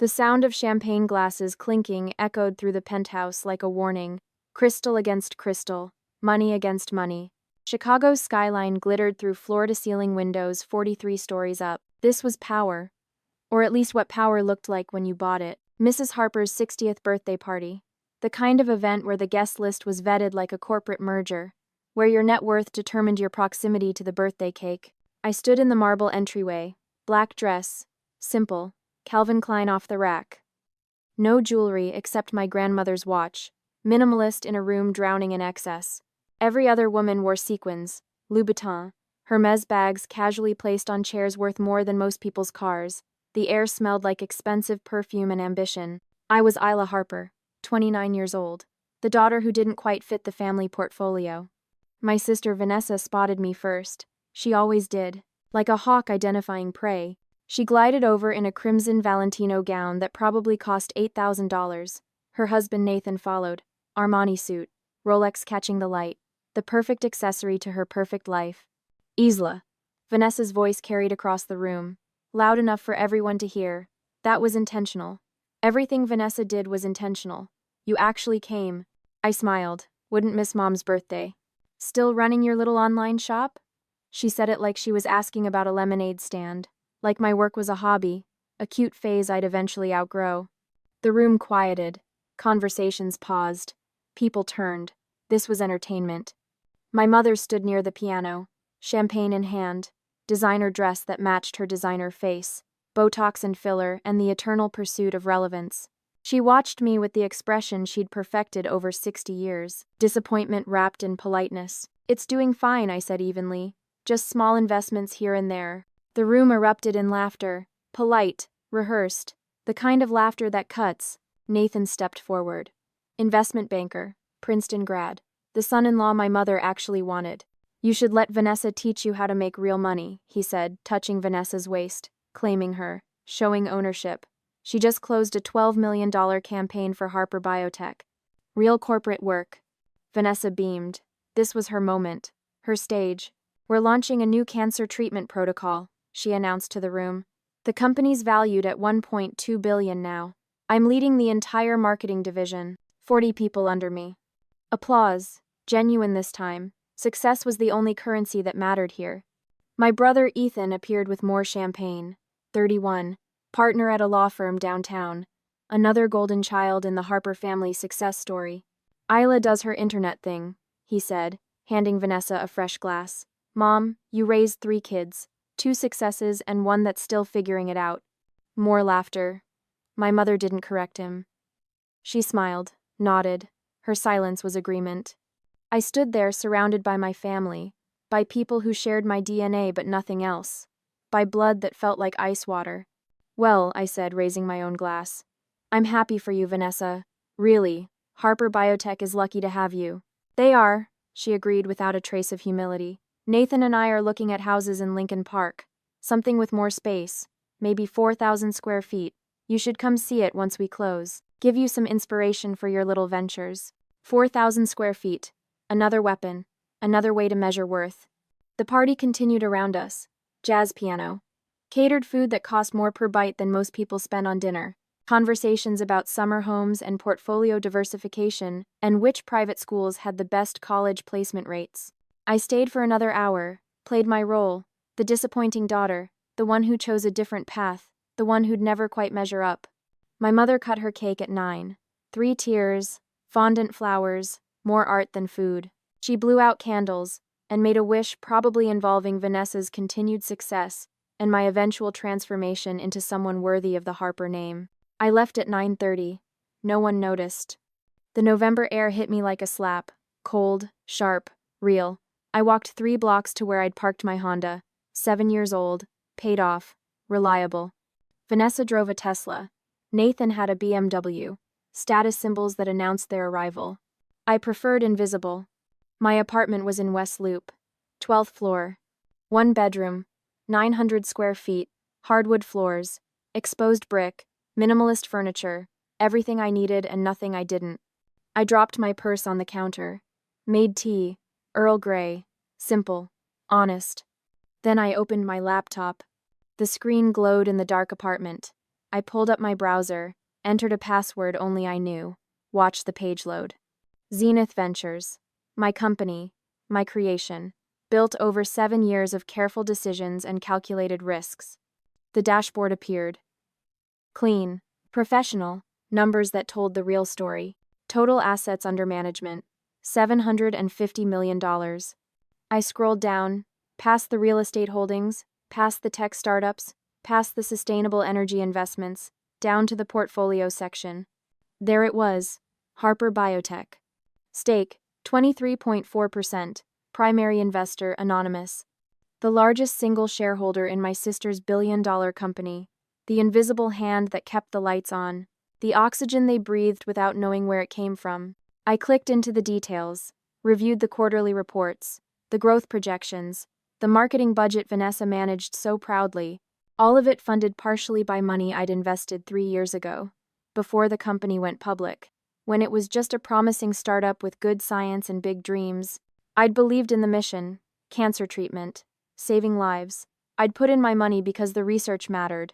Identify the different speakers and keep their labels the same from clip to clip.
Speaker 1: The sound of champagne glasses clinking echoed through the penthouse like a warning. Crystal against crystal, money against money. Chicago's skyline glittered through floor-to-ceiling windows 43 stories up. This was power. Or at least what power looked like when you bought it. Mrs. Harper's 60th birthday party. The kind of event where the guest list was vetted like a corporate merger, where your net worth determined your proximity to the birthday cake. I stood in the marble entryway. Black dress. Simple. Calvin Klein off the rack. No jewelry except my grandmother's watch. Minimalist in a room drowning in excess. Every other woman wore sequins, Louboutin, Hermes bags casually placed on chairs worth more than most people's cars. The air smelled like expensive perfume and ambition. I was Isla Harper, 29 years old, the daughter who didn't quite fit the family portfolio. My sister Vanessa spotted me first. She always did. Like a hawk identifying prey, she glided over in a crimson Valentino gown that probably cost $8,000. Her husband Nathan followed. Armani suit, Rolex catching the light. The perfect accessory to her perfect life. Isla. Vanessa's voice carried across the room, loud enough for everyone to hear. That was intentional. Everything Vanessa did was intentional. You actually came. I smiled. Wouldn't miss Mom's birthday. Still running your little online shop? She said it like she was asking about a lemonade stand. Like my work was a hobby, a cute phase I'd eventually outgrow. The room quieted. Conversations paused. People turned. This was entertainment. My mother stood near the piano, champagne in hand, designer dress that matched her designer face, Botox and filler, and the eternal pursuit of relevance. She watched me with the expression she'd perfected over 60 years, disappointment wrapped in politeness. It's doing fine, I said evenly. Just small investments here and there. The room erupted in laughter, polite, rehearsed, the kind of laughter that cuts. Nathan stepped forward. Investment banker, Princeton grad. The son-in-law my mother actually wanted. You should let Vanessa teach you how to make real money, he said, touching Vanessa's waist, claiming her, showing ownership. She just closed a $12 million campaign for Harper Biotech. Real corporate work. Vanessa beamed. This was her moment, her stage. We're launching a new cancer treatment protocol, she announced to the room. The company's valued at $1.2 billion now. I'm leading the entire marketing division, 40 people under me. Applause, genuine this time. Success was the only currency that mattered here. My brother Ethan appeared with more champagne. 31, partner at a law firm downtown. Another golden child in the Harper family success story. Isla does her internet thing, he said, handing Vanessa a fresh glass. Mom, you raised 3 kids, 2 successes and one that's still figuring it out. More laughter. My mother didn't correct him. She smiled, nodded. Her silence was agreement. I stood there surrounded by my family, by people who shared my DNA but nothing else, by blood that felt like ice water. Well, I said, raising my own glass. I'm happy for you, Vanessa. Really, Harper Biotech is lucky to have you. They are, she agreed without a trace of humility. Nathan and I are looking at houses in Lincoln Park. Something with more space, maybe 4,000 square feet. You should come see it once we close. Give you some inspiration for your little ventures. 4,000 square feet. Another weapon. Another way to measure worth. The party continued around us. Jazz piano. Catered food that cost more per bite than most people spend on dinner. Conversations about summer homes and portfolio diversification, and which private schools had the best college placement rates. I stayed for another hour, played my role, the disappointing daughter, the one who chose a different path, the one who'd never quite measure up. My mother cut her cake at 9. 3 tiers, fondant flowers, more art than food. She blew out candles, and made a wish probably involving Vanessa's continued success and my eventual transformation into someone worthy of the Harper name. I left at 9:30. No one noticed. The November air hit me like a slap. Cold, sharp, real. I walked 3 blocks to where I'd parked my Honda. 7 years old, paid off, reliable. Vanessa drove a Tesla. Nathan had a BMW. Status symbols that announced their arrival. I preferred invisible. My apartment was in West Loop. 12th floor. 1 bedroom. 900 square feet. Hardwood floors. Exposed brick. Minimalist furniture. Everything I needed and nothing I didn't. I dropped my purse on the counter. Made tea. Earl Grey. Simple. Honest. Then I opened my laptop. The screen glowed in the dark apartment. I pulled up my browser, entered a password only I knew, watched the page load. Zenith Ventures. My company, my creation, built over 7 years of careful decisions and calculated risks. The dashboard appeared. Clean, professional, numbers that told the real story. Total assets under management, $750 million. I scrolled down, past the real estate holdings, past the tech startups, past the sustainable energy investments, down to the portfolio section. There it was, Harper Biotech. Stake, 23.4%, primary investor anonymous. The largest single shareholder in my sister's billion-dollar company, the invisible hand that kept the lights on, the oxygen they breathed without knowing where it came from. I clicked into the details, reviewed the quarterly reports, the growth projections, the marketing budget Vanessa managed so proudly, all of it funded partially by money I'd invested 3 years ago, before the company went public. When it was just a promising startup with good science and big dreams, I'd believed in the mission, cancer treatment, saving lives. I'd put in my money because the research mattered.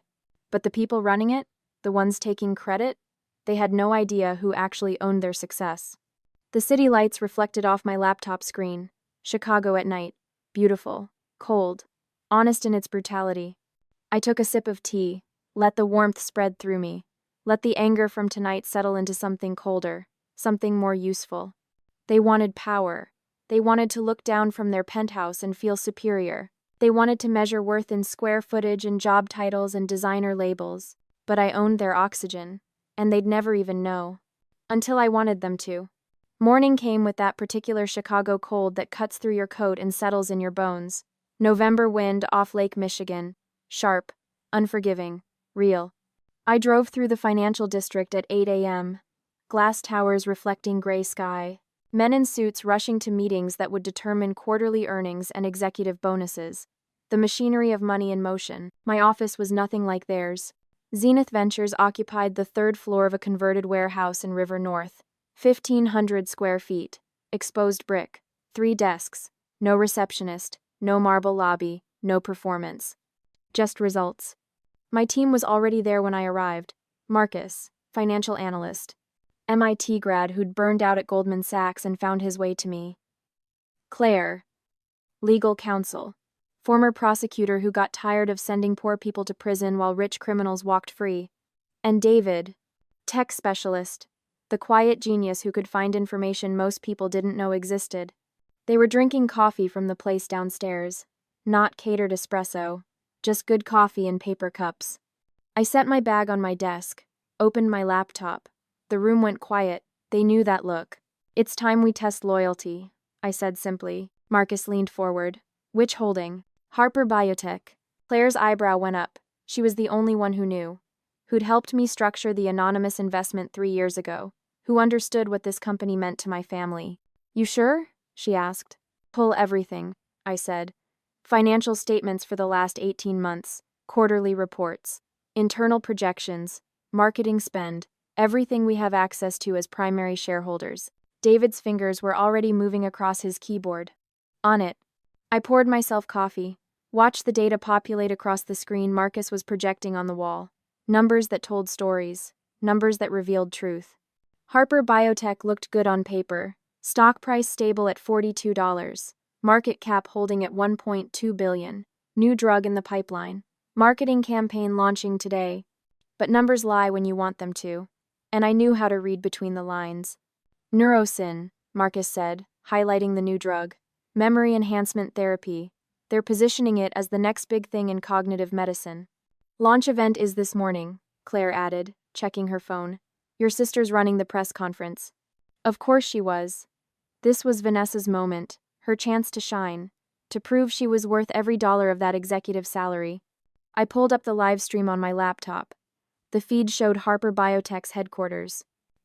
Speaker 1: But the people running it, the ones taking credit, they had no idea who actually owned their success. The city lights reflected off my laptop screen. Chicago at night. Beautiful, cold, honest in its brutality. I took a sip of tea, let the warmth spread through me. Let the anger from tonight settle into something colder, something more useful. They wanted power. They wanted to look down from their penthouse and feel superior. They wanted to measure worth in square footage and job titles and designer labels. But I owned their oxygen, and they'd never even know. Until I wanted them to. Morning came with that particular Chicago cold that cuts through your coat and settles in your bones. November wind off Lake Michigan. Sharp, unforgiving, real. I drove through the financial district at 8 a.m. Glass towers reflecting gray sky. Men in suits rushing to meetings that would determine quarterly earnings and executive bonuses. The machinery of money in motion. My office was nothing like theirs. Zenith Ventures occupied the 3rd floor of a converted warehouse in River North. 1,500 square feet. Exposed brick. 3 desks. No receptionist. No marble lobby. No performance. Just results. My team was already there when I arrived. Marcus, financial analyst. MIT grad who'd burned out at Goldman Sachs and found his way to me. Claire, legal counsel. Former prosecutor who got tired of sending poor people to prison while rich criminals walked free. And David, tech specialist. The quiet genius who could find information most people didn't know existed. They were drinking coffee from the place downstairs. Not catered espresso. Just good coffee in paper cups. I set my bag on my desk, opened my laptop. The room went quiet. They knew that look. It's time we test loyalty, I said simply. Marcus leaned forward. Which holding? Harper Biotech. Claire's eyebrow went up. She was the only one who knew. Who'd helped me structure the anonymous investment 3 years ago. Who understood what this company meant to my family. You sure? She asked. Pull everything, I said. Financial statements for the last 18 months, quarterly reports, internal projections, marketing spend, everything we have access to as primary shareholders. David's fingers were already moving across his keyboard. On it. I poured myself coffee, watched the data populate across the screen Marcus was projecting on the wall. Numbers that told stories, numbers that revealed truth. Harper Biotech looked good on paper, stock price stable at $42. Market cap holding at $1.2 billion. New drug in the pipeline. Marketing campaign launching today. But numbers lie when you want them to. And I knew how to read between the lines. Neurosyn, Marcus said, highlighting the new drug. Memory enhancement therapy. They're positioning it as the next big thing in cognitive medicine. Launch event is this morning, Claire added, checking her phone. Your sister's running the press conference. Of course she was. This was Vanessa's moment. Her chance to shine, to prove she was worth every dollar of that executive salary. I pulled up the live stream on my laptop. The feed showed Harper Biotech's headquarters.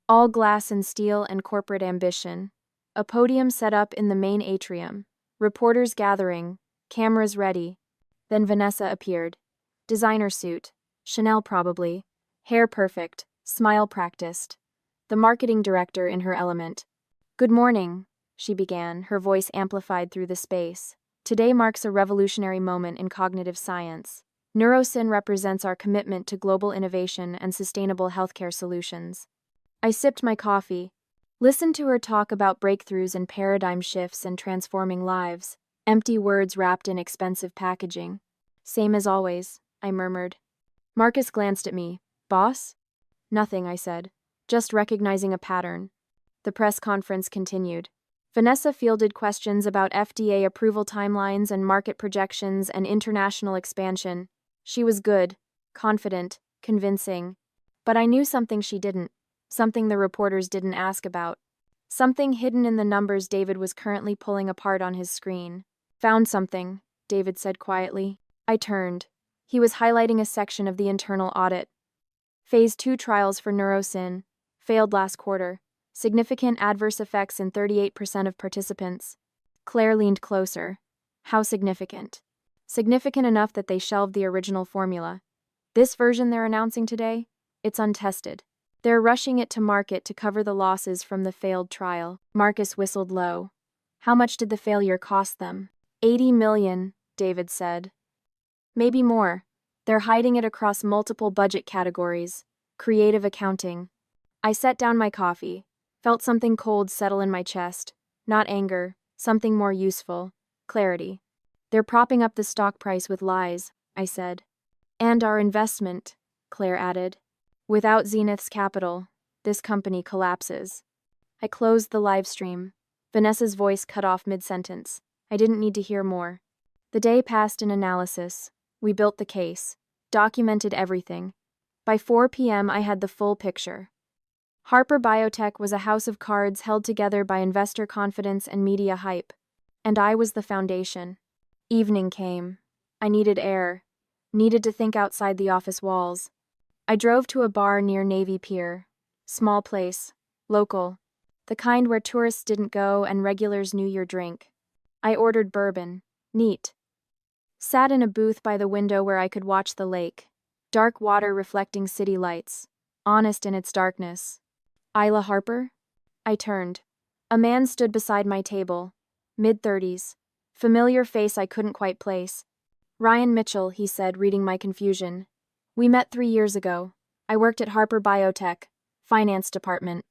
Speaker 1: All glass and steel and corporate ambition. A podium set up in the main atrium. Reporters gathering, cameras ready. Then Vanessa appeared. Designer suit. Chanel probably. Hair perfect, smile practiced. The marketing director in her element. Good morning, she began, her voice amplified through the space. Today marks a revolutionary moment in cognitive science. Neurosyn represents our commitment to global innovation and sustainable healthcare solutions. I sipped my coffee, listened to her talk about breakthroughs and paradigm shifts and transforming lives, empty words wrapped in expensive packaging. Same as always, I murmured. Marcus glanced at me. Boss? Nothing, I said, just recognizing a pattern. The press conference continued. Vanessa fielded questions about FDA approval timelines and market projections and international expansion. She was good, confident, convincing. But I knew something she didn't, something the reporters didn't ask about. Something hidden in the numbers David was currently pulling apart on his screen. Found something, David said quietly. I turned. He was highlighting a section of the internal audit. Phase 2 trials for Neurosyn. Failed last quarter. Significant adverse effects in 38% of participants. Claire leaned closer. How significant? Significant enough that they shelved the original formula. This version they're announcing today? It's untested. They're rushing it to market to cover the losses from the failed trial. Marcus whistled low. How much did the failure cost them? 80 million, David said. Maybe more. They're hiding it across multiple budget categories. Creative accounting. I set down my coffee. Felt something cold settle in my chest. Not anger, something more useful. Clarity. They're propping up the stock price with lies, I said. And our investment, Claire added. Without Zenith's capital, this company collapses. I closed the live stream. Vanessa's voice cut off mid-sentence. I didn't need to hear more. The day passed in analysis. We built the case. Documented everything. By 4 p.m. I had the full picture. Harper Biotech was a house of cards held together by investor confidence and media hype. And I was the foundation. Evening came. I needed air. Needed to think outside the office walls. I drove to a bar near Navy Pier. Small place. Local. The kind where tourists didn't go and regulars knew your drink. I ordered bourbon. Neat. Sat in a booth by the window where I could watch the lake. Dark water reflecting city lights. Honest in its darkness. Isla Harper? I turned. A man stood beside my table. Mid-30s. Familiar face I couldn't quite place. Ryan Mitchell, he said, reading my confusion. We met 3 years ago. I worked at Harper Biotech, finance department.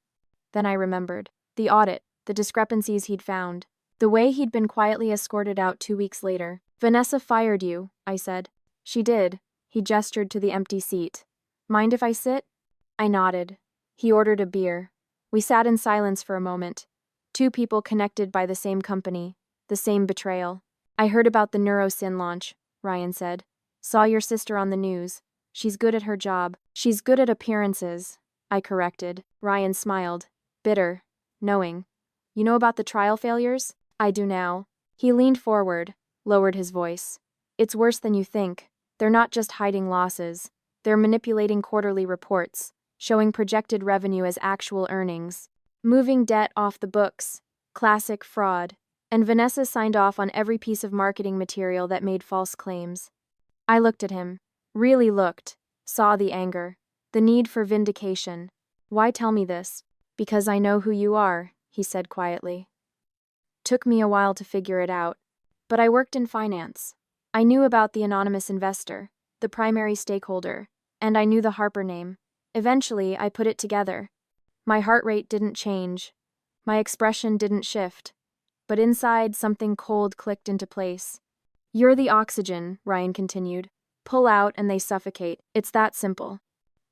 Speaker 1: Then I remembered. The audit, the discrepancies he'd found. The way he'd been quietly escorted out 2 weeks later. Vanessa fired you, I said. She did. He gestured to the empty seat. Mind if I sit? I nodded. He ordered a beer. We sat in silence for a moment. 2 people connected by the same company, the same betrayal. I heard about the Neurosyn launch, Ryan said. Saw your sister on the news. She's good at her job. She's good at appearances, I corrected. Ryan smiled. Bitter. Knowing. You know about the trial failures? I do now. He leaned forward, lowered his voice. It's worse than you think. They're not just hiding losses. They're manipulating quarterly reports, showing projected revenue as actual earnings. Moving debt off the books. Classic fraud. And Vanessa signed off on every piece of marketing material that made false claims. I looked at him. Really looked. Saw the anger. The need for vindication. Why tell me this? Because I know who you are, he said quietly. Took me a while to figure it out. But I worked in finance. I knew about the anonymous investor, the primary stakeholder, and I knew the Harper name. Eventually, I put it together. My heart rate didn't change. My expression didn't shift. But inside, something cold clicked into place. You're the oxygen, Ryan continued. Pull out and they suffocate. It's that simple.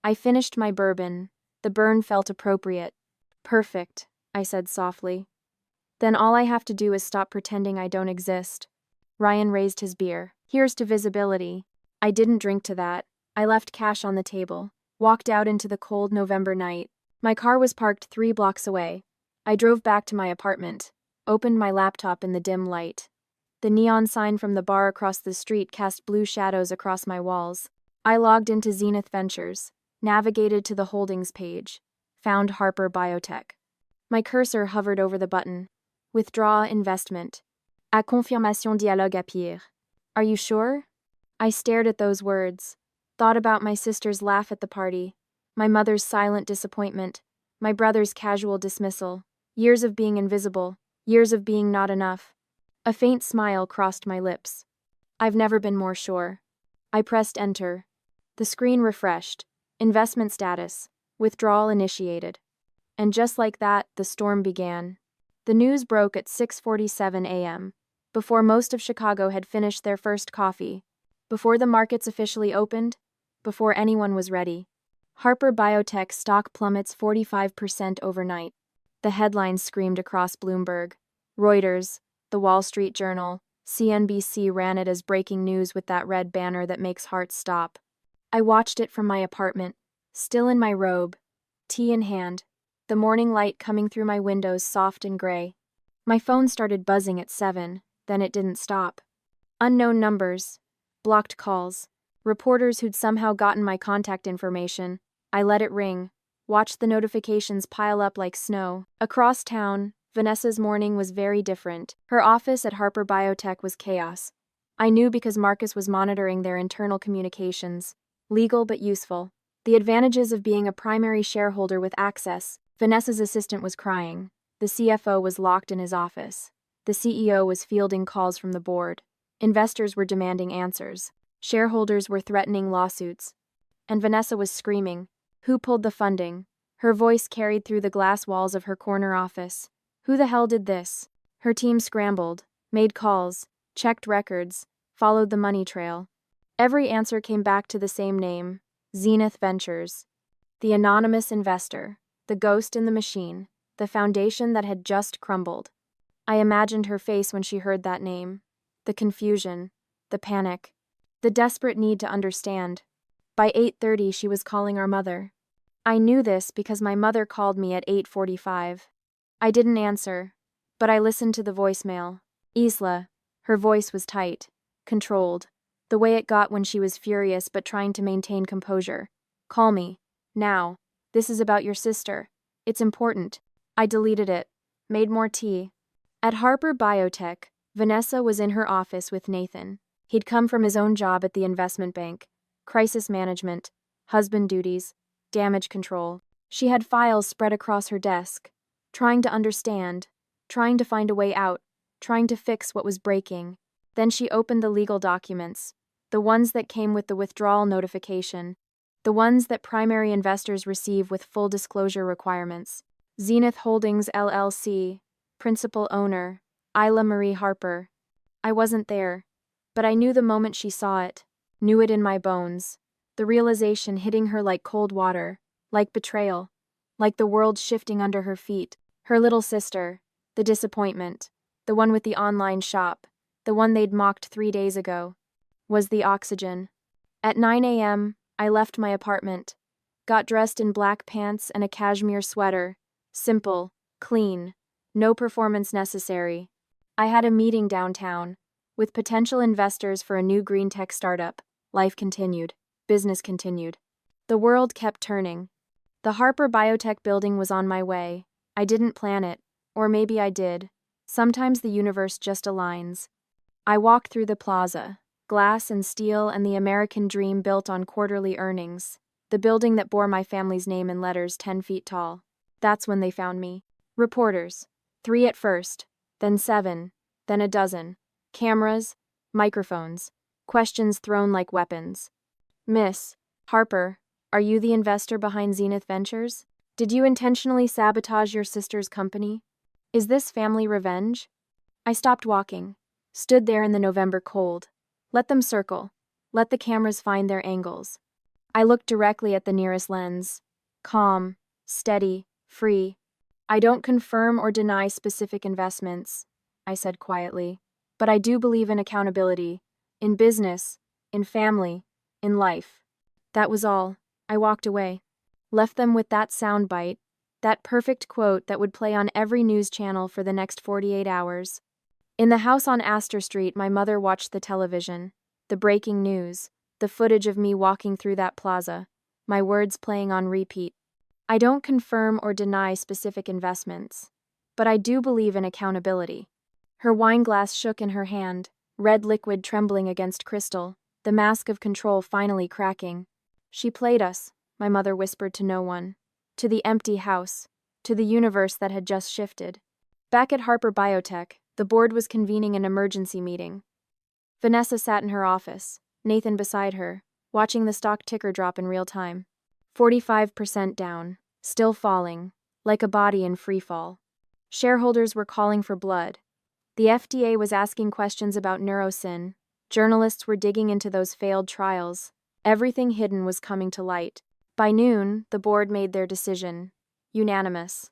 Speaker 1: I finished my bourbon. The burn felt appropriate. Perfect, I said softly. Then all I have to do is stop pretending I don't exist. Ryan raised his beer. Here's to visibility. I didn't drink to that. I left cash on the table. Walked out into the cold November night. My car was parked 3 blocks away. I drove back to my apartment. Opened my laptop in the dim light. The neon sign from the bar across the street cast blue shadows across my walls. I logged into Zenith Ventures. Navigated to the holdings page. Found Harper Biotech. My cursor hovered over the button. Withdraw investment. À confirmation dialogue à pire. Are you sure? I stared at those words. Thought about my sister's laugh at the party. My mother's silent disappointment. My brother's casual dismissal. Years of being invisible. Years of being not enough. A faint smile crossed my lips. I've never been more sure. I pressed enter. The screen refreshed. Investment status. Withdrawal initiated. And just like that, the storm began. The news broke at 6:47 a.m., before most of Chicago had finished their first coffee, before the markets officially opened, before anyone was ready. Harper Biotech stock plummets 45% overnight. The headlines screamed across Bloomberg. Reuters, The Wall Street Journal, CNBC ran it as breaking news with that red banner that makes hearts stop. I watched it from my apartment, still in my robe, tea in hand, the morning light coming through my windows soft and gray. My phone started buzzing at 7, then it didn't stop. Unknown numbers, blocked calls, reporters who'd somehow gotten my contact information. I let it ring, watched the notifications pile up like snow. Across town, Vanessa's morning was very different. Her office at Harper Biotech was chaos. I knew because Marcus was monitoring their internal communications. Legal but useful. The advantages of being a primary shareholder with access. Vanessa's assistant was crying. The CFO was locked in his office. The CEO was fielding calls from the board. Investors were demanding answers. Shareholders were threatening lawsuits. And Vanessa was screaming. Who pulled the funding? Her voice carried through the glass walls of her corner office. Who the hell did this? Her team scrambled, made calls, checked records, followed the money trail. Every answer came back to the same name, Zenith Ventures. The anonymous investor, the ghost in the machine, the foundation that had just crumbled. I imagined her face when she heard that name. The confusion, the panic, the desperate need to understand. By 8:30 she was calling our mother. I knew this because my mother called me at 8:45. I didn't answer, but I listened to the voicemail. Isla. Her voice was tight, controlled, the way it got when she was furious but trying to maintain composure. Call me. Now. This is about your sister. It's important. I deleted it. Made more tea. At Harper Biotech, Vanessa was in her office with Nathan. He'd come from his own job at the investment bank. Crisis management, husband duties, damage control. She had files spread across her desk. Trying to understand, trying to find a way out, trying to fix what was breaking. Then she opened the legal documents, the ones that came with the withdrawal notification, the ones that primary investors receive with full disclosure requirements. Zenith Holdings LLC, principal owner, Isla Marie Harper. I wasn't there, but I knew the moment she saw it, knew it in my bones, the realization hitting her like cold water, like betrayal, like the world shifting under her feet. Her little sister, the disappointment, the one with the online shop, the one they'd mocked 3 days ago, was the oxygen. At 9 a.m., I left my apartment, got dressed in black pants and a cashmere sweater, simple, clean, no performance necessary. I had a meeting downtown, with potential investors for a new green tech startup. Life continued, business continued. The world kept turning. The Harper Biotech building was on my way. I didn't plan it, or maybe I did. Sometimes the universe just aligns. I walked through the plaza, glass and steel and the American dream built on quarterly earnings, the building that bore my family's name in letters 10 feet tall. That's when they found me. Reporters. 3 at first, then 7, then a dozen. Cameras, microphones, questions thrown like weapons. Miss Harper, are you the investor behind Zenith Ventures? Did you intentionally sabotage your sister's company? Is this family revenge? I stopped walking, stood there in the November cold. Let them circle. Let the cameras find their angles. I looked directly at the nearest lens. Calm, steady, free. I don't confirm or deny specific investments, I said quietly, but I do believe in accountability, in business, in family, in life. That was all. I walked away. Left them with that soundbite, that perfect quote that would play on every news channel for the next 48 hours. In the house on Astor Street, my mother watched the television, the breaking news, the footage of me walking through that plaza, my words playing on repeat. I don't confirm or deny specific investments, but I do believe in accountability. Her wine glass shook in her hand, red liquid trembling against crystal, the mask of control finally cracking. She played us, my mother whispered to no one, to the empty house, to the universe that had just shifted. Back at Harper Biotech, the board was convening an emergency meeting. Vanessa sat in her office, Nathan beside her, watching the stock ticker drop in real time. 45% down, still falling, like a body in free fall. Shareholders were calling for blood. The FDA was asking questions about neurosyn. Journalists were digging into those failed trials. Everything hidden was coming to light. By noon, the board made their decision. Unanimous.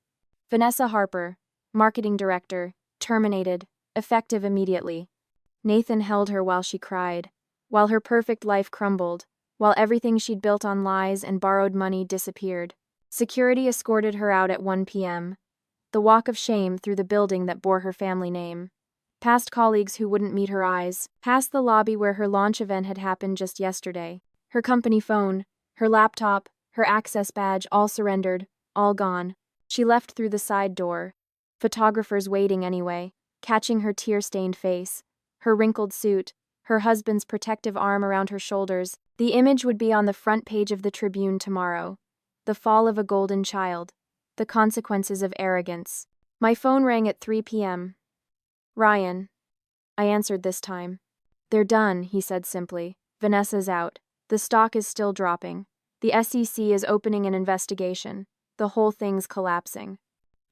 Speaker 1: Vanessa Harper, marketing director, terminated, effective immediately. Nathan held her while she cried, while her perfect life crumbled, while everything she'd built on lies and borrowed money disappeared. Security escorted her out at 1 p.m. The walk of shame through the building that bore her family name. Past colleagues who wouldn't meet her eyes, past the lobby where her launch event had happened just yesterday. Her company phone, her laptop, her access badge, all surrendered, all gone. She left through the side door. Photographers waiting anyway, catching her tear-stained face, her wrinkled suit, her husband's protective arm around her shoulders. The image would be on the front page of the Tribune tomorrow. The fall of a golden child. The consequences of arrogance. My phone rang at 3 p.m. Ryan. I answered this time. They're done, he said simply. Vanessa's out. The stock is still dropping. The SEC is opening an investigation. The whole thing's collapsing.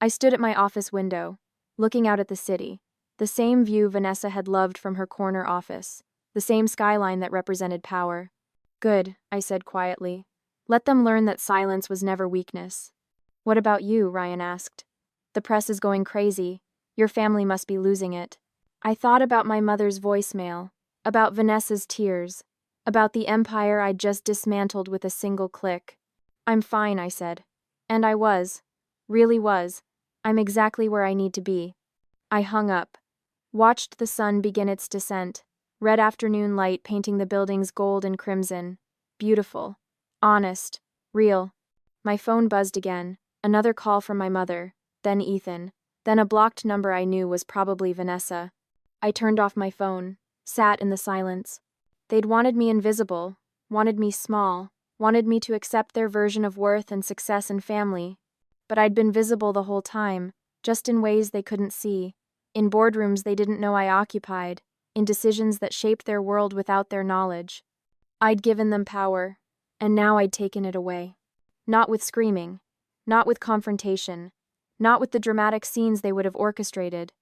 Speaker 1: I stood at my office window, looking out at the city. The same view Vanessa had loved from her corner office. The same skyline that represented power. Good, I said quietly. Let them learn that silence was never weakness. What about you? Ryan asked. The press is going crazy. Your family must be losing it. I thought about my mother's voicemail, about Vanessa's tears, about the empire I'd just dismantled with a single click. I'm fine, I said. And I was. Really was. I'm exactly where I need to be. I hung up. Watched the sun begin its descent. Red afternoon light painting the buildings gold and crimson. Beautiful. Honest. Real. My phone buzzed again. Another call from my mother. Then Ethan. Then a blocked number I knew was probably Vanessa. I turned off my phone. Sat in the silence. They'd wanted me invisible. Wanted me small. Wanted me to accept their version of worth and success and family. But I'd been visible the whole time, just in ways they couldn't see. In boardrooms they didn't know I occupied. In decisions that shaped their world without their knowledge. I'd given them power, and now I'd taken it away. Not with screaming. Not with confrontation. Not with the dramatic scenes they would have orchestrated.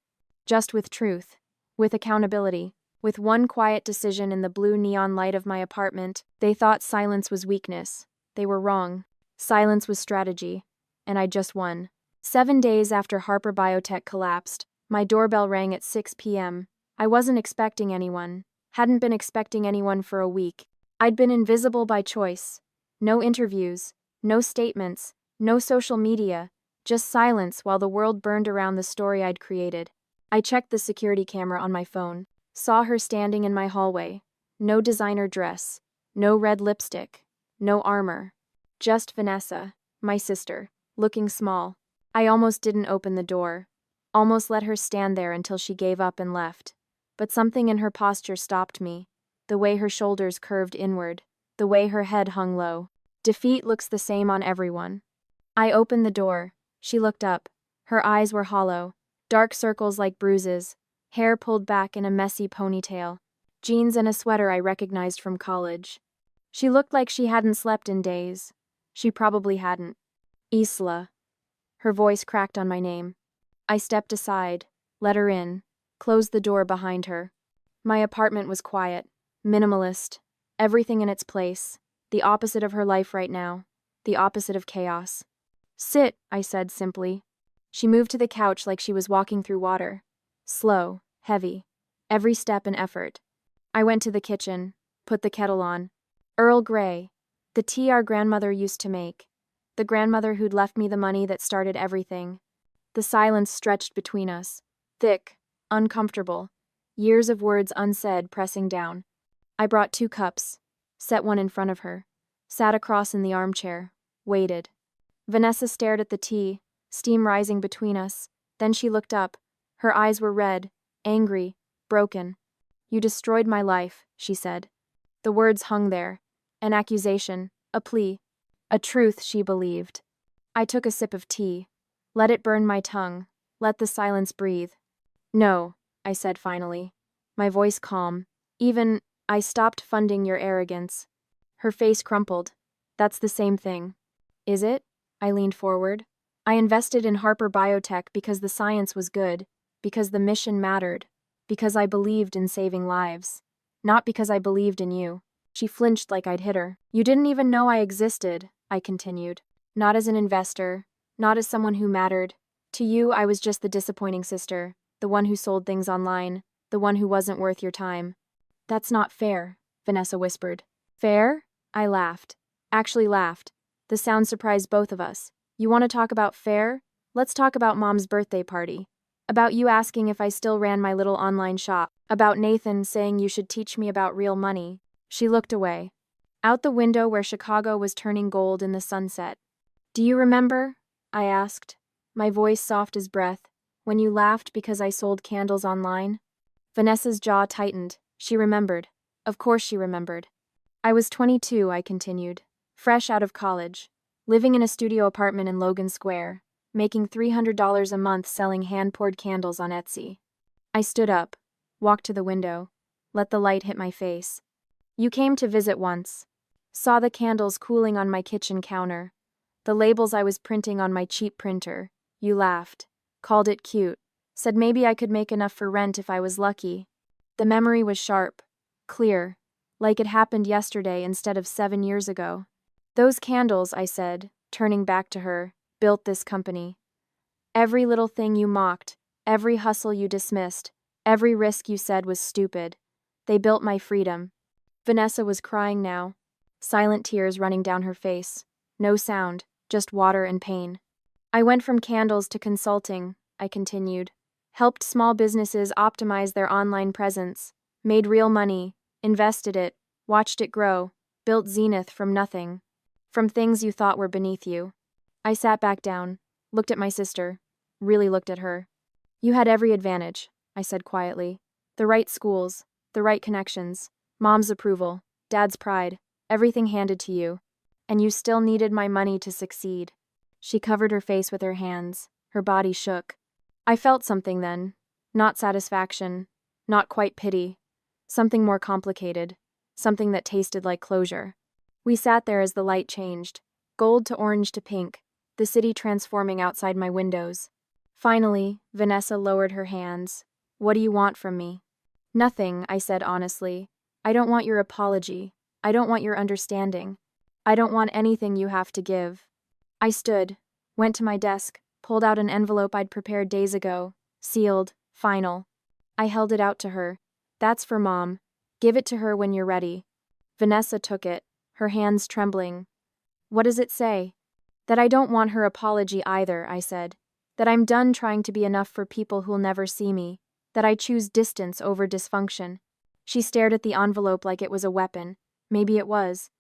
Speaker 1: Just with truth. With accountability. With one quiet decision in the blue neon light of my apartment. They thought silence was weakness. They were wrong. Silence was strategy. And I just won. 7 days after Harper Biotech collapsed, my doorbell rang at 6 p.m. I wasn't expecting anyone. Hadn't been expecting anyone for a week. I'd been invisible by choice. No interviews. No statements. No social media. Just silence while the world burned around the story I'd created. I checked the security camera on my phone. Saw her standing in my hallway. No designer dress. No red lipstick. No armor. Just Vanessa, my sister, looking small. I almost didn't open the door. Almost let her stand there until she gave up and left. But something in her posture stopped me. The way her shoulders curved inward. The way her head hung low. Defeat looks the same on everyone. I opened the door. She looked up. Her eyes were hollow. Dark circles like bruises. Hair pulled back in a messy ponytail. Jeans and a sweater I recognized from college. She looked like she hadn't slept in days. She probably hadn't. Isla. Her voice cracked on my name. I stepped aside, let her in, closed the door behind her. My apartment was quiet, minimalist, everything in its place, the opposite of her life right now, the opposite of chaos. Sit, I said simply. She moved to the couch like she was walking through water. Slow, heavy, every step an effort. I went to the kitchen, put the kettle on. Earl Grey, the tea our grandmother used to make. The grandmother who'd left me the money that started everything. The silence stretched between us, thick, uncomfortable, years of words unsaid pressing down. I brought 2 cups, set one in front of her, sat across in the armchair, waited. Vanessa stared at the tea, steam rising between us. Then she looked up. Her eyes were red, angry, broken. You destroyed my life, she said. The words hung there, an accusation, a plea, a truth she believed. I took a sip of tea. Let it burn my tongue. Let the silence breathe. No, I said finally, my voice calm, even I stopped funding your arrogance. Her face crumpled. That's the same thing. Is it? I leaned forward. I invested in Harper Biotech because the science was good, because the mission mattered, because I believed in saving lives. Not because I believed in you. She flinched like I'd hit her. You didn't even know I existed, I continued. Not as an investor, not as someone who mattered. To you, I was just the disappointing sister, the one who sold things online, the one who wasn't worth your time. That's not fair, Vanessa whispered. Fair? I laughed. Actually laughed. The sound surprised both of us. You want to talk about fair? Let's talk about Mom's birthday party. About you asking if I still ran my little online shop. About Nathan saying you should teach me about real money. She looked away. Out the window where Chicago was turning gold in the sunset. Do you remember? I asked, my voice soft as breath, when you laughed because I sold candles online? Vanessa's jaw tightened. She remembered. Of course she remembered. I was 22, I continued, fresh out of college, living in a studio apartment in Logan Square, making $300 a month selling hand-poured candles on Etsy. I stood up, walked to the window, let the light hit my face. You came to visit once. Saw the candles cooling on my kitchen counter, the labels I was printing on my cheap printer. You laughed, called it cute, said maybe I could make enough for rent if I was lucky. The memory was sharp, clear, like it happened yesterday instead of 7 years ago. Those candles, I said, turning back to her, built this company. Every little thing you mocked, every hustle you dismissed, every risk you said was stupid. They built my freedom. Vanessa was crying now, silent tears running down her face. No sound, just water and pain. I went from candles to consulting, I continued. Helped small businesses optimize their online presence, made real money, invested it, watched it grow, built Zenith from nothing. From things you thought were beneath you. I sat back down, looked at my sister, really looked at her. You had every advantage, I said quietly. The right schools, the right connections, Mom's approval, Dad's pride, everything handed to you. And you still needed my money to succeed. She covered her face with her hands, her body shook. I felt something then, not satisfaction, not quite pity, something more complicated, something that tasted like closure. We sat there as the light changed, gold to orange to pink, the city transforming outside my windows. Finally, Vanessa lowered her hands. What do you want from me? Nothing, I said honestly. I don't want your apology. I don't want your understanding. I don't want anything you have to give. I stood, went to my desk, pulled out an envelope I'd prepared days ago, sealed, final. I held it out to her. That's for Mom. Give it to her when you're ready. Vanessa took it, her hands trembling. What does it say? That I don't want her apology either, I said. That I'm done trying to be enough for people who'll never see me. That I choose distance over dysfunction. She stared at the envelope like it was a weapon. Maybe it was.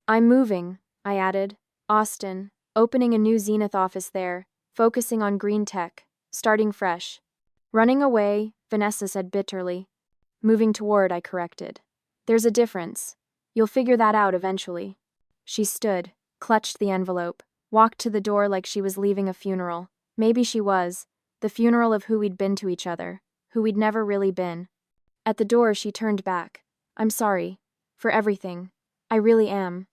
Speaker 1: I'm moving, I added. Austin, opening a new Zenith office there, focusing on green tech, starting fresh. Running away, Vanessa said bitterly. Moving toward, I corrected. There's a difference. You'll figure that out eventually. She stood, clutched the envelope, walked to the door like she was leaving a funeral. Maybe she was. The funeral of who we'd been to each other, who we'd never really been. At the door, she turned back. I'm sorry. For everything. I really am.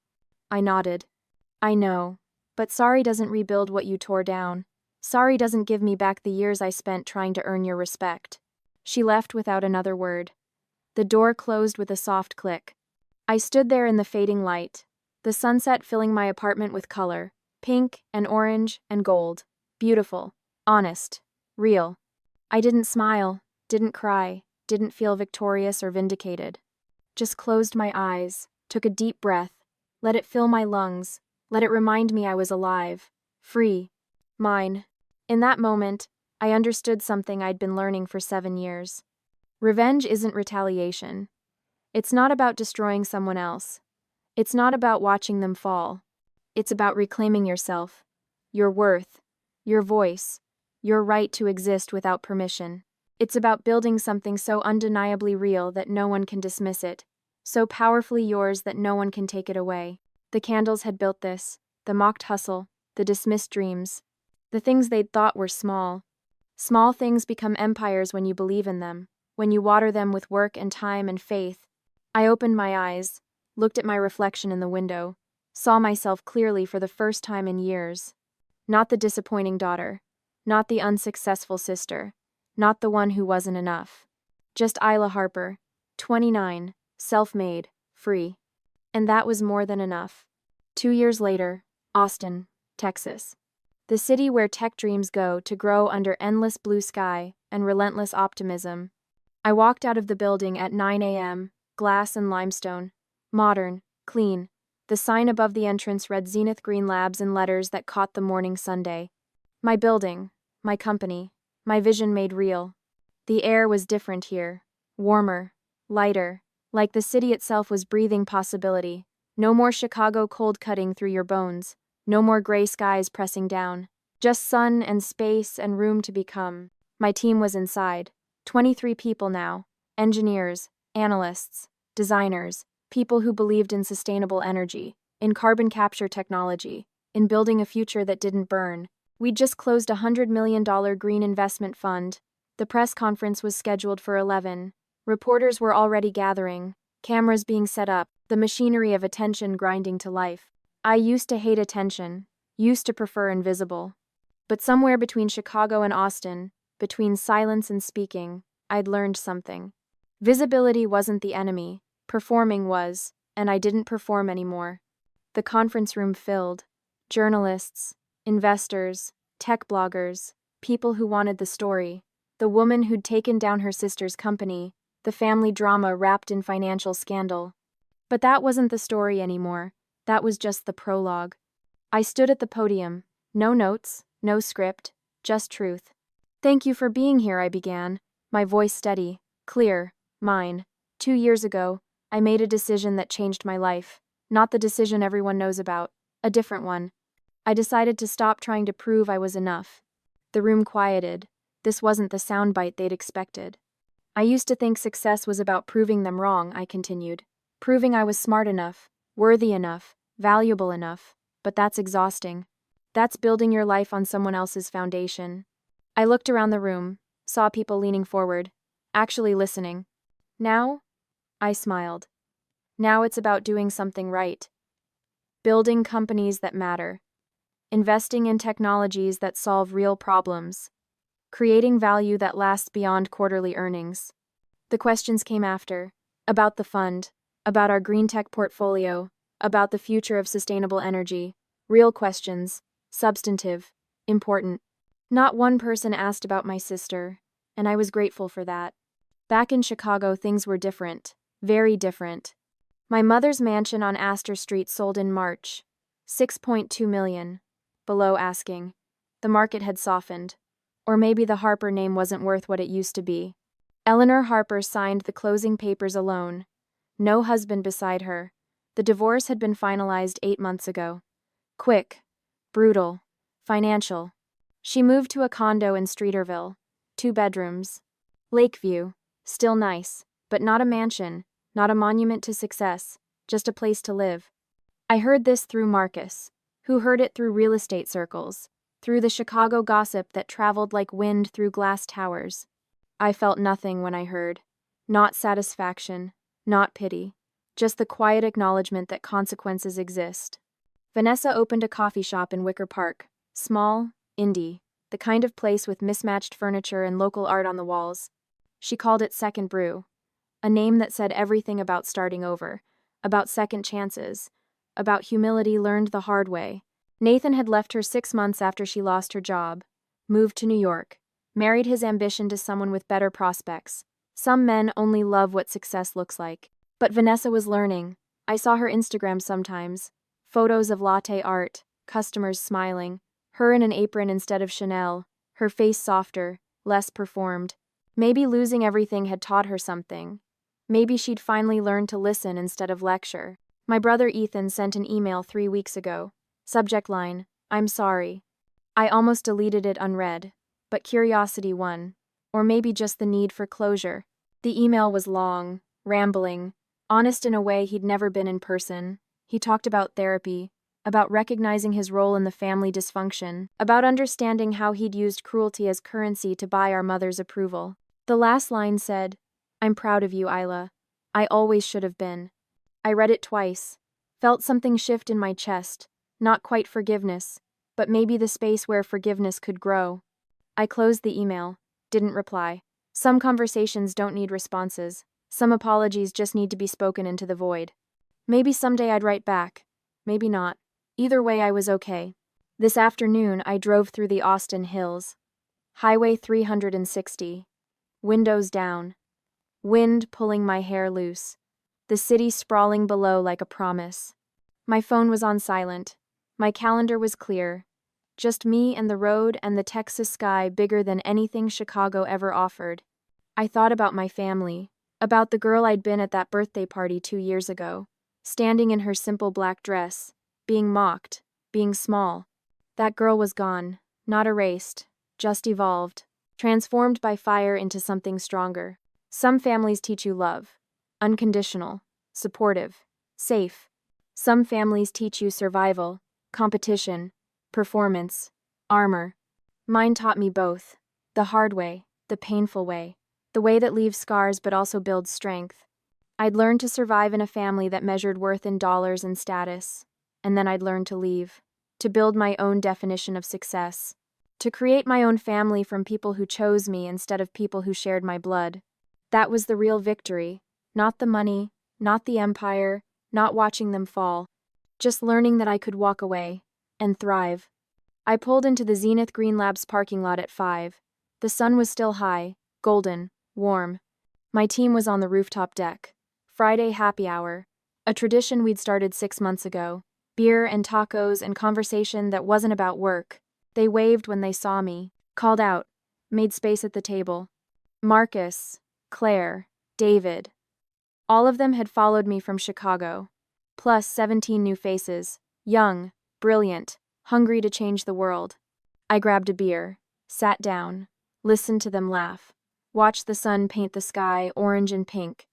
Speaker 1: I nodded. I know. But sorry doesn't rebuild what you tore down. Sorry doesn't give me back the years I spent trying to earn your respect. She left without another word. The door closed with a soft click. I stood there in the fading light, the sunset filling my apartment with color, pink and orange and gold. Beautiful, honest, real. I didn't smile, didn't cry, didn't feel victorious or vindicated. Just closed my eyes, took a deep breath, let it fill my lungs, let it remind me I was alive, free, mine. In that moment, I understood something I'd been learning for 7 years. Revenge isn't retaliation. It's not about destroying someone else. It's not about watching them fall. It's about reclaiming yourself, your worth, your voice, your right to exist without permission. It's about building something so undeniably real that no one can dismiss it, so powerfully yours that no one can take it away. The candles had built this, the mocked hustle, the dismissed dreams, the things they'd thought were small. Small things become empires when you believe in them, when you water them with work and time and faith. I opened my eyes, looked at my reflection in the window, saw myself clearly for the first time in years. Not the disappointing daughter, not the unsuccessful sister, not the one who wasn't enough. Just Isla Harper, 29, self-made, free. And that was more than enough. 2 years later, Austin, Texas. The city where tech dreams go to grow under endless blue sky and relentless optimism. I walked out of the building at 9 a.m., glass and limestone. Modern, clean. The sign above the entrance read Zenith Green Labs in letters that caught the morning Sunday. My building, my company, my vision made real. The air was different here. Warmer, lighter, like the city itself was breathing possibility. No more Chicago cold cutting through your bones. No more gray skies pressing down. Just sun and space and room to become. My team was inside. 23 people now. Engineers, analysts, designers, people who believed in sustainable energy, in carbon capture technology, in building a future that didn't burn. We'd just closed a $100 million green investment fund. The press conference was scheduled for 11. Reporters were already gathering, cameras being set up, the machinery of attention grinding to life. I used to hate attention, used to prefer invisible. But somewhere between Chicago and Austin, between silence and speaking, I'd learned something. Visibility wasn't the enemy, performing was, and I didn't perform anymore. The conference room filled. Journalists, investors, tech bloggers, people who wanted the story. The woman who'd taken down her sister's company, the family drama wrapped in financial scandal. But that wasn't the story anymore. That was just the prologue. I stood at the podium. No notes, no script, just truth. "Thank you for being here," I began, my voice steady, clear, mine. 2 years ago, I made a decision that changed my life. Not the decision everyone knows about, a different one. I decided to stop trying to prove I was enough. The room quieted. This wasn't the soundbite they'd expected. "I used to think success was about proving them wrong," I continued. "Proving I was smart enough, worthy enough, valuable enough. But that's exhausting. That's building your life on someone else's foundation." I looked around the room, saw people leaning forward, actually listening. "Now?" I smiled. "Now it's about doing something right. Building companies that matter. Investing in technologies that solve real problems. Creating value that lasts beyond quarterly earnings." The questions came after. About the fund, about our green tech portfolio, about the future of sustainable energy. Real questions, substantive, important. Not one person asked about my sister, and I was grateful for that. Back in Chicago, things were different, very different. My mother's mansion on Astor Street sold in March, $6.2 million, below asking. The market had softened. Or maybe the Harper name wasn't worth what it used to be. Eleanor Harper signed the closing papers alone. No husband beside her. The divorce had been finalized 8 months ago. Quick, brutal, financial. She moved to a condo in Streeterville, 2 bedrooms. Lakeview, still nice, but not a mansion, not a monument to success, just a place to live. I heard this through Marcus, who heard it through real estate circles, through the Chicago gossip that traveled like wind through glass towers. I felt nothing when I heard. Not satisfaction, not pity, just the quiet acknowledgement that consequences exist. Vanessa opened a coffee shop in Wicker Park, small, indie, the kind of place with mismatched furniture and local art on the walls. She called it Second Brew, a name that said everything about starting over, about second chances, about humility learned the hard way. Nathan had left her 6 months after she lost her job, moved to New York, married his ambition to someone with better prospects. Some men only love what success looks like. But Vanessa was learning. I saw her Instagram sometimes. Photos of latte art, customers smiling, her in an apron instead of Chanel, her face softer, less performed. Maybe losing everything had taught her something. Maybe she'd finally learned to listen instead of lecture. My brother Ethan sent an email 3 weeks ago. Subject line, "I'm sorry." I almost deleted it unread, but curiosity won. Or maybe just the need for closure. The email was long, rambling, honest in a way he'd never been in person. He talked about therapy, about recognizing his role in the family dysfunction, about understanding how he'd used cruelty as currency to buy our mother's approval. The last line said, "I'm proud of you, Isla. I always should have been. I read it twice. Felt something shift in my chest. Not quite forgiveness, but maybe the space where forgiveness could grow. I closed the email. Didn't reply. Some conversations don't need responses. Some apologies just need to be spoken into the void. Maybe someday I'd write back. Maybe not. Either way, I was okay. This afternoon, I drove through the Austin Hills. Highway 360. Windows down. Wind pulling my hair loose. The city sprawling below like a promise. My phone was on silent. My calendar was clear. Just me and the road and the Texas sky bigger than anything Chicago ever offered. I thought about my family, about the girl I'd been at that birthday party 2 years ago, standing in her simple black dress, being mocked, being small. That girl was gone, not erased, just evolved, transformed by fire into something stronger. Some families teach you love, unconditional, supportive, safe. Some families teach you survival, competition, performance, armor. Mine taught me both, the hard way, the painful way, the way that leaves scars but also builds strength. I'd learned to survive in a family that measured worth in dollars and status, and then I'd learned to leave, to build my own definition of success, to create my own family from people who chose me instead of people who shared my blood. That was the real victory, not the money, not the empire, not watching them fall, just learning that I could walk away and thrive. I pulled into the Zenith Green Labs parking lot at 5. The sun was still high, golden, warm. My team was on the rooftop deck. Friday happy hour, a tradition we'd started 6 months ago. Beer and tacos and conversation that wasn't about work. They waved when they saw me, called out, made space at the table. Marcus, Claire, David. All of them had followed me from Chicago. Plus 17 new faces, young, brilliant, hungry to change the world. I grabbed a beer, sat down, listened to them laugh, watched the sun paint the sky orange and pink.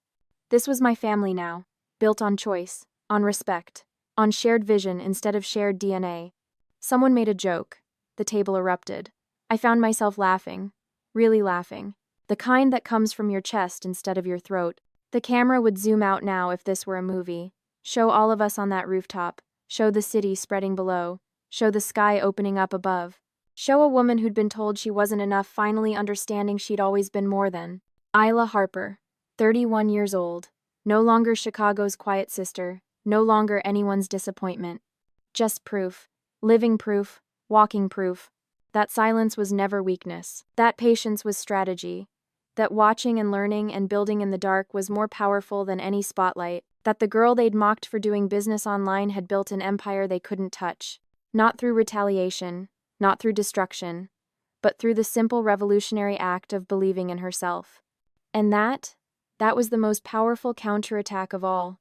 Speaker 1: This was my family now, built on choice, on respect, on shared vision instead of shared DNA. Someone made a joke. The table erupted. I found myself laughing, really laughing. The kind that comes from your chest instead of your throat. The camera would zoom out now if this were a movie. Show all of us on that rooftop. Show the city spreading below. Show the sky opening up above. Show a woman who'd been told she wasn't enough finally understanding she'd always been more than. Isla Harper, 31 years old. No longer Chicago's quiet sister. No longer anyone's disappointment. Just proof. Living proof. Walking proof. That silence was never weakness. That patience was strategy. That watching and learning and building in the dark was more powerful than any spotlight. That the girl they'd mocked for doing business online had built an empire they couldn't touch. Not through retaliation, not through destruction, but through the simple revolutionary act of believing in herself. And that was the most powerful counterattack of all.